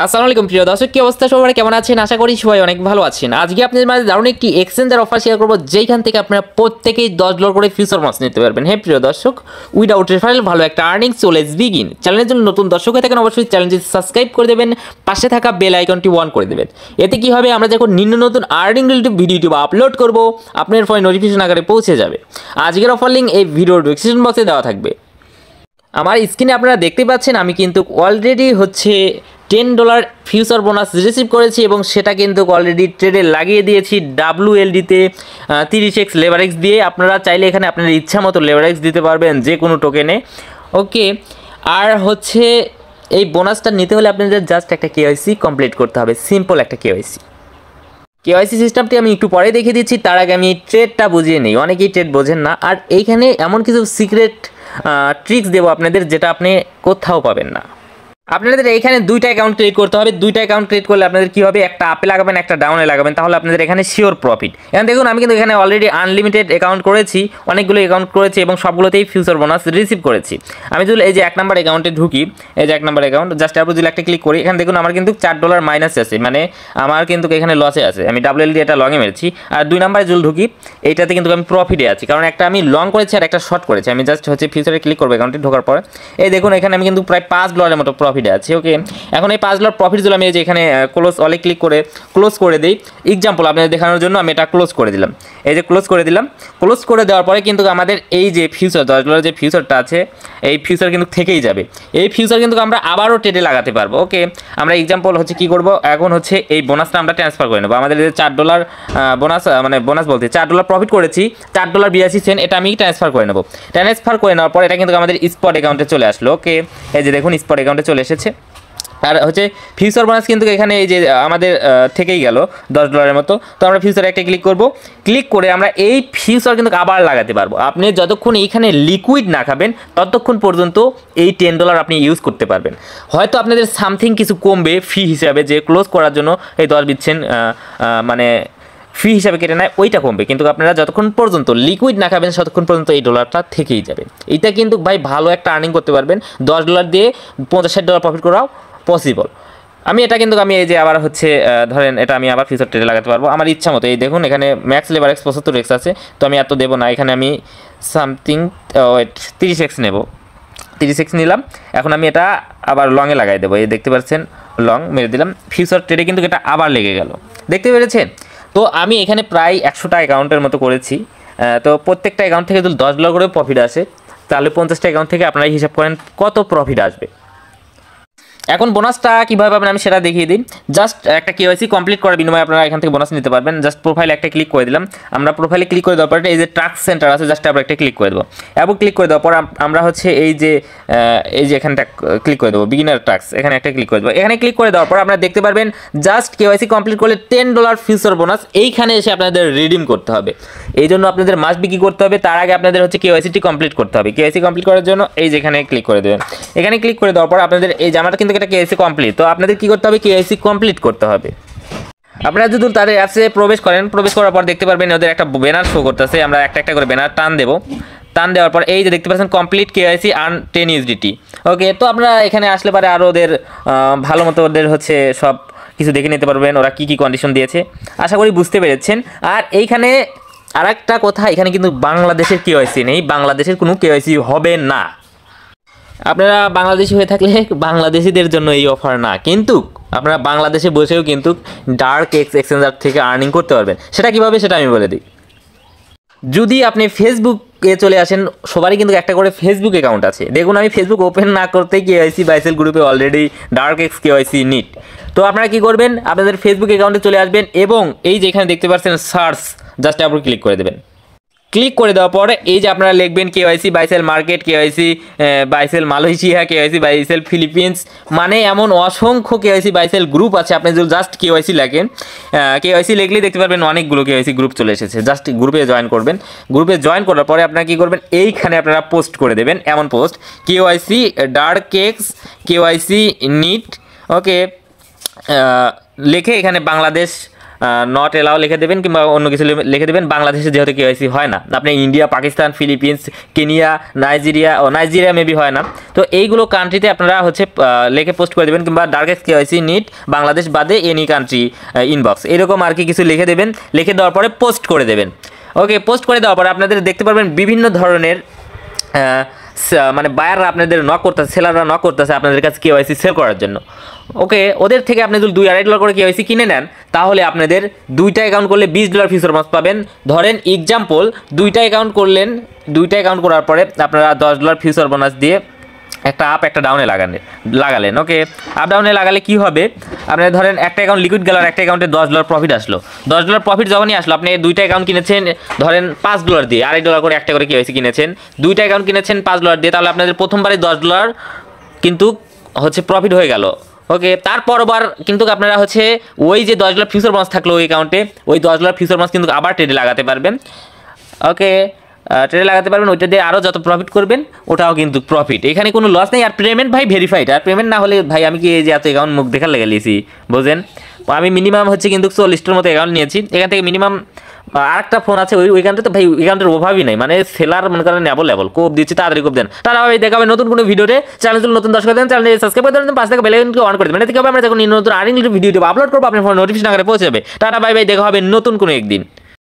আসসালামু আলাইকুম প্রিয় দর্শক, কি অবস্থা সবার, কেমন আছেন? আশা করি সবাই অনেক ভালো আছেন। আজকে আপনাদের মাঝে দারুণ একটি এক্সচেঞ্জের অফার শেয়ার করবো, যেখান থেকে আপনারা প্রত্যেকেই $10 করে ফিউচার মাস নিতে পারবেন। হ্যাঁ প্রিয় দর্শক, উইদাউট রেফারেল ভালো একটা আর্নিং চলে বিগিন। চ্যানেলের জন্য নতুন দর্শক হয়ে থাকেন অবশ্যই চ্যানেলটি সাবস্ক্রাইব করে দেবেন, পাশে থাকা বেল আইকনটি অন করে দেবেন। এতে কি হবে, আমরা যখন নতুন আর্নিং রিলেটেড ভিডিও আপলোড করবো আপনার ফোনে নোটিফিকেশন আকারে পৌঁছে যাবে। আজকের অফার লিঙ্ক এই ভিডিওর ডিসক্রিপশন বক্সে দেওয়া থাকবে। আমার স্ক্রিনে আপনারা দেখতে পাচ্ছেন আমি কিন্তু অলরেডি হচ্ছে $10 ফিউচার বোনাস রিসিভ করেছি এবং সেটা কিন্তু অলরেডি ট্রেডে লাগিয়ে দিয়েছি WLDতে 30x লেভারেক্স দিয়ে। আপনারা চাইলে এখানে আপনার ইচ্ছা মতো লেভারেক্স দিতে পারবেন যে কোনো টোকেনে। ওকে, আর হচ্ছে এই বোনাসটা নিতে হলে আপনাদের জাস্ট একটা KYC কমপ্লিট করতে হবে, সিম্পল একটা KYC সিস্টেমটি আমি একটু পরে দেখিয়ে দিচ্ছি। তার আগে আমি ট্রেডটা বুঝিয়ে নিই, অনেকেই ট্রেড বোঝেন না। আর এইখানে এমন কিছু সিক্রেট ট্রিক্স দেবো আপনাদের, যেটা আপনি কোথাও পাবেন না। আপনাদের এইখানে দুইটা অ্যাকাউন্ট ক্রিয়েট করতে হবে। দুইটা অ্যাকাউন্ট ক্রিয়েট করলে আপনাদের কী হবে, একটা আপে লাগাবেন একটা ডাউনে লাগাবেন, তাহলে আপনাদের এখানে শিওর প্রফিট। এখন দেখুন আমি কিন্তু এখানে অলরেডি আনলিমিটেড অ্যাকাউন্ট করেছি, অনেকগুলো অ্যাকাউন্ট করেছি এবং সবগুলোতেই ফিউচার বোনাস রিসিভ করেছি। আমি যদি এই যে 1 নম্বর অ্যাকাউন্টে ঢুকি, এই যে 1 নম্বর অ্যাকাউন্ট জাস্ট আপনি যদি একটা ক্লিক করি, এখানে দেখুন আমার কিন্তু $4 মাইনাস আছে, মানে আমার কিন্তু এখানে লসে আছে। আমি WLD এটা লংয়ে মেরেছি। আর 2 নম্বরে যদি ঢুকি, এইটাতে কিন্তু আমি প্রফিটে আছি, কারণ একটা আমি লং করেছি আর একটা শর্ট করেছি। আমি জাস্ট হচ্ছে ফিউচারে ক্লিক করবো অ্যাকাউন্টে ঢোকার পরে, এই দেখুন এখানে আমি কিন্তু প্রায় $5 মতো প্রফিটে আছি। ওকে, এখন এই $5 প্রফিটগুলো আমি এই যে এখানে ক্লোজ অলে ক্লিক করে ক্লোজ করে দিই। এক্সাম্পল আপনাদের দেখানোর জন্য আমি এটা ক্লোজ করে দিলাম। এই যে ক্লোজ করে দিলাম, ক্লোজ করে দেওয়ার পরে কিন্তু আমাদের এই যে ফিউচার $10 যে ফিউচারটা আছে, এই ফিউচার কিন্তু থেকেই যাবে। এই ফিউচার কিন্তু আমরা আবারও ট্রেডে লাগাতে পারবো। ওকে, আমরা এক্সাম্পল হচ্ছে কী করবো, এখন হচ্ছে এই বোনাসটা আমরা ট্রান্সফার করে নেবো। আমাদের যে $4 বোনাস, মানে বোনাস বলতে $4 প্রফিট করেছি, $4.82, এটা আমি ট্রান্সফার করে নেবো। ট্রান্সফার করে নেওয়ার পর এটা কিন্তু আমাদের স্পট অ্যাকাউন্টে চলে আসলো। ওকে, এই যে দেখুন স্পট অ্যাকাউন্টে চলে এসেছে। আর হচ্ছে ফিউচার বোনাস কিন্তু এখানে এই যে আমাদের থেকেই গেল $10 মতো। তো আমরা ফিউচারে একটা ক্লিক করব, ক্লিক করে আমরা এই ফিউচার কিন্তু আবার লাগাতে পারবো। আপনি যতক্ষণ এইখানে লিকুইড না খাবেন ততক্ষণ পর্যন্ত এই $10 আপনি ইউজ করতে পারবেন। হয়তো আপনাদের সামথিং কিছু কমবে ফি হিসাবে, যে ক্লোজ করার জন্য এই 10 দিচ্ছেন, মানে ফি হিসাবে কেটে নেয়, ওইটা কমবে, কিন্তু আপনারা যতক্ষণ পর্যন্ত লিকুইড না খাবেন ততক্ষণ পর্যন্ত এই ডলারটা থেকেই যাবে। এইটা কিন্তু ভাই ভালো একটা আর্নিং করতে পারবেন। $10 দিয়ে $50-60 প্রফিট করাও পসিবল। আমি এটা কিন্তু আমি এই যে আবার হচ্ছে ধরেন এটা আমি আবার ফিউচার ট্রেডে লাগাতে পারবো আমার ইচ্ছা মতো। এই দেখুন এখানে ম্যাক্স লেভারেক্স 75x আছে, তো আমি এত দেবো না। এখানে আমি সামথিং 30x নেব, 30x নিলাম। এখন আমি এটা আবার লংয়ে লাগাই দেবো। এই দেখতে পাচ্ছেন লং মেরে দিলাম, ফিউচার ট্রেডে কিন্তু এটা আবার লেগে গেল, দেখতে পেরেছেন? তো আমি এখানে প্রায় 100টা অ্যাকাউন্টের মতো করেছি। তো প্রত্যেকটা অ্যাকাউন্ট থেকে যদি $10 করে প্রফিট আসে, তাহলে 50টা অ্যাকাউন্ট থেকে আপনারা হিসাব করেন কত প্রফিট আসবে। এখন বোনাসটা কীভাবে পাবেন আমি সেটা দেখিয়ে দিই। জাস্ট একটা KYC কমপ্লিট করার বিনিময়ে আপনারা এখান থেকে বোনাস নিতে পারবেন। জাস্ট প্রোফাইলে একটা ক্লিক করে দিলাম। আমরা প্রোফাইলে ক্লিক করে দেওয়ার পরে এই যে ট্রাক সেন্টার আছে, জাস্ট আমরা একটা ক্লিক করে দেবো। এবং ক্লিক করে দেওয়ার পর আমরা হচ্ছে এই যে এখানটা ক্লিক করে দেবো, বিগিনার ট্রাক্স, এখানে একটা ক্লিক করে দেবো। এখানে ক্লিক করে দেওয়ার পর আপনারা দেখতে পারবেন জাস্ট KYC কমপ্লিট করলে $10 ফিউচার বোনাস এইখানে এসে আপনাদের রিডিম করতে হবে। এই জন্য আপনাদের মাস্ট বি কী করতে হবে, তার আগে আপনাদের হচ্ছে KYCটি কমপ্লিট করতে হবে। KYC কমপ্লিট করার জন্য এই যেখানে ক্লিক করে দেবেন। এখানে ক্লিক করে দেওয়ার পর আপনাদের এই যে আমার কিন্তু এটা KYC কমপ্লিট, তো আপনাদের কী করতে হবে, KYC কমপ্লিট করতে হবে। আপনারা যদি তাদের অ্যাপসে প্রবেশ করেন, প্রবেশ করার পর দেখতে পারবেন ওদের একটা ব্যানার শো করতেছে। আমরা একটা একটা করে ব্যানার টান দেবো। টান দেওয়ার পর এই যে দেখতে পাচ্ছেন কমপ্লিট KYC আর্ন 10 USDT। ওকে, তো আপনারা এখানে আসলে পারে আরও ওদের ভালো মতো ওদের হচ্ছে সব কিছু দেখে নিতে পারবেন, ওরা কী কী কন্ডিশন দিয়েছে। আশা করি বুঝতে পেরেছেন। আর এইখানে আর একটা কথা, এখানে কিন্তু বাংলাদেশের KYC নেই, বাংলাদেশের কোনো KYC হবে না। আপনারা বাংলাদেশি হয়ে থাকলে বাংলাদেশিদের জন্য এই অফার না, কিন্তু আপনারা বাংলাদেশে বসেও কিন্তু DarkX এক্সচেঞ্জার থেকে আর্নিং করতে পারবেন। সেটা কীভাবে সেটা আমি বলে দিই। যদি আপনি ফেসবুকে চলে আসেন, সবারই কিন্তু একটা করে ফেসবুক অ্যাকাউন্ট আছে। দেখুন আমি ফেসবুক ওপেন না করতেই KYC বাইসেল গ্রুপে অলরেডি DarkX KYC নিট। তো আপনারা কী করবেন, আপনাদের ফেসবুক অ্যাকাউন্টে চলে আসবেন এবং এই যে এখানে দেখতে পাচ্ছেন সার্চ, জাস্ট আপনি ক্লিক করে দেবেন। ক্লিক করে দেওয়ার পরে এই যে আপনারা লিখবেন KYC বাইসেল market, KYC বাইসেল Malaysia, KYC বাইসেল Philippines, মানে এমন অসংখ্য KYC বাইসেল গ্রুপ আছে। আপনি যদি জাস্ট KYC লেখেন, KYC লিখলেই দেখতে পারবেন অনেকগুলো KYC গ্রুপ চলে এসেছে। জাস্ট গ্রুপে জয়েন করবেন। গ্রুপে জয়েন করার পরে আপনারা কী করবেন, এইখানে আপনারা পোস্ট করে দেবেন এমন পোস্ট KYC DarkX KYC নিট। ওকে, লিখে এখানে বাংলাদেশ নট এলাও লিখে দেবেন কিংবা অন্য কিছু লিখে দেবেন। বাংলাদেশে যেহেতু কেওয়াইসি হয় না, আপনি India, Pakistan, Philippines, Kenya, Nigeria maybe হয় না, তো এইগুলো কান্ট্রিতে আপনারা হচ্ছে লিখে পোস্ট করে দেবেন, কিংবা ডার্কেস্ট কেওয়াইসি নিট বাংলাদেশ বাদে এনি কান্ট্রি ইনবক্স, এরকম আর কি কিছু লিখে দেবেন। লিখে দেওয়ার পরে পোস্ট করে দেবেন। ওকে, পোস্ট করে দেওয়ার পরে আপনাদের দেখতে পারবেন বিভিন্ন ধরনের মানে বায়াররা আপনাদের নক করতেছে, সেলাররা নক করতেছে আপনাদের কাছে কেওয়াইসি সেল করার জন্য। ওকে, ওদের থেকে আপনি যদি $2-2.5 করে কেওয়াইসি কিনে নেন, তাহলে আপনাদের 2টা অ্যাকাউন্ট করলে $20 ফিউচার মাস পাবেন। ধরেন এক্সাম্পল 2টা অ্যাকাউন্ট করলেন, 2টা অ্যাকাউন্ট করার পরে আপনারা $10 ফিউচার বোনাস দিয়ে একটা আপ একটা ডাউনে লাগালেন। ওকে, আপ ডাউনে লাগালে কি হবে, আপনার ধরেন একটা অ্যাকাউন্ট লিকুইড গেল আর একটা অ্যাকাউন্টে $10 প্রফিট আসলো। $10 প্রফিট যখনই আসলো, আপনি 2টা অ্যাকাউন্ট কিনেছেন ধরেন $5 দিয়ে, $2.5 করে একটা করে কেওয়াইসি কিনেছেন, 2টা অ্যাকাউন্ট কিনেছেন $5 দিয়ে, তাহলে আপনাদের প্রথমবারে $10 কিন্তু হচ্ছে প্রফিট হয়ে গেল। ওকে, তারপরবার কিন্তু আপনারা হচ্ছে ওই যে $10 ফিউচার মাস থাকলো ওই অ্যাকাউন্টে, ওই $10 ফিউচার মাস কিন্তু আবার ট্রেডে লাগাতে পারবেন। ওকে, ট্রেডে লাগাতে পারবেন, ওইটা দিয়ে আরও যত প্রফিট করবেন ওটাও কিন্তু প্রফিট, এখানে কোনো লস নেই। আর পেমেন্ট ভাই ভেরিফাইড, আর পেমেন্ট না হলে ভাই আমি কি এই যে এত অ্যাকাউন্ট মুখ দেখার লেগে নিয়েছি বোঝেন। আমি মিনিমাম হচ্ছে কিন্তু 40টার মতো অ্যাকাউন্ট নিয়েছি, এখান থেকে মিনিমাম আরেকটা ফোন আছে ওইখানটা, তো ভাই ওইখানটার অভাবই নাই, মানে সেলার মনে করেন অ্যাভেলেবল, কোপ দিচ্ছে তাড়াতাড়ি কোপ দেন। তারা ভাই দেখা হবে নতুন কোনো ভিডিওতে। চ্যানেল নতুন দর্শক দেন, চ্যানেল সাবস্ক্রাইব করে দেন, পাঁচ থেকে বেল আইকনকে অন করে দেবেন, এতে কি হবে আমরা যখন নতুন আর্নিং ভিডিও আপলোড করবো আপনার ফোন নোটিফিকেশন আকারে পৌঁছে যাবে। টাটা বাই বাই, দেখা হবে নতুন কোনো একদিন।